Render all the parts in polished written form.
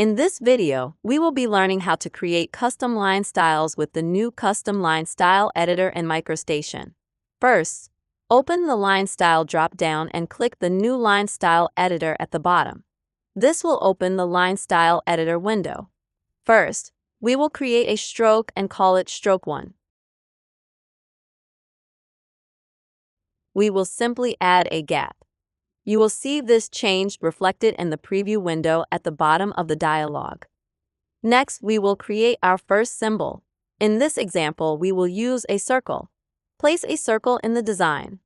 In this video, we will be learning how to create custom line styles with the new Custom Line Style Editor in MicroStation. First, open the Line Style drop-down and click the New Line Style Editor at the bottom. This will open the Line Style Editor window. First, we will create a stroke and call it Stroke 1. We will simply add a gap. You will see this change reflected in the preview window at the bottom of the dialog. Next, we will create our first symbol. In this example, we will use a circle. Place a circle in the design.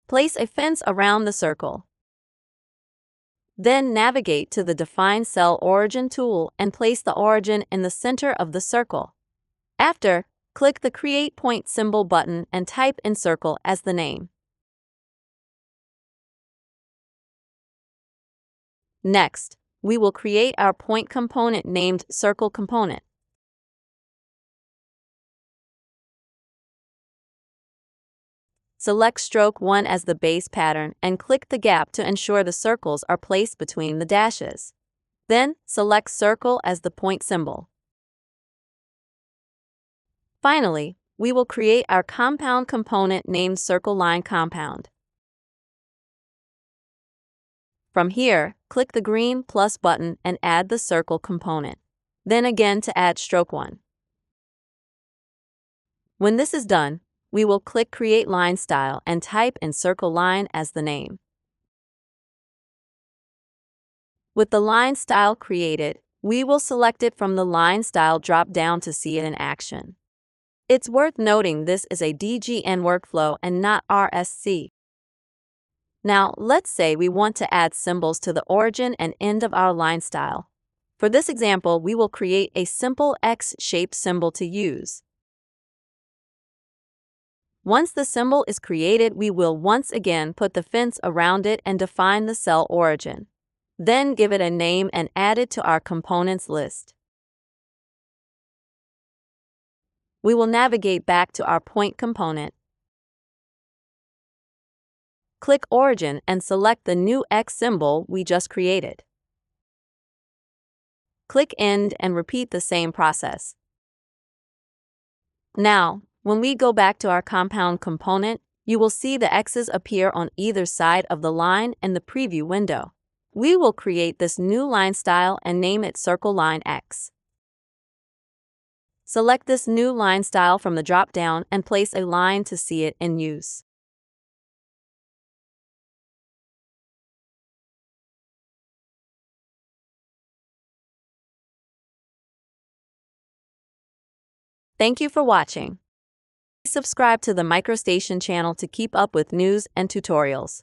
Place a fence around the circle. Then navigate to the Define Cell Origin tool and place the origin in the center of the circle. After, click the Create Point Symbol button and type in circle as the name. Next, we will create our point component named Circle Component. Select Stroke 1 as the base pattern and click the gap to ensure the circles are placed between the dashes. Then, select Circle as the point symbol. Finally, we will create our compound component named Circle Line Compound. From here, click the green plus button and add the circle component. Then again to add Stroke 1. When this is done, we will click Create Line Style and type in Circle Line as the name. With the line style created, we will select it from the Line Style drop-down to see it in action. It's worth noting this is a DGN workflow and not RSC. Now, let's say we want to add symbols to the origin and end of our line style. For this example, we will create a simple X-shaped symbol to use. Once the symbol is created, we will once again put the fence around it and define the cell origin. Then give it a name and add it to our components list. We will navigate back to our point component. Click Origin and select the new X symbol we just created. Click End and repeat the same process. Now, when we go back to our compound component, you will see the X's appear on either side of the line in the preview window. We will create this new line style and name it Circle Line X. Select this new line style from the drop-down and place a line to see it in use. Thank you for watching. Please subscribe to the MicroStation channel to keep up with news and tutorials.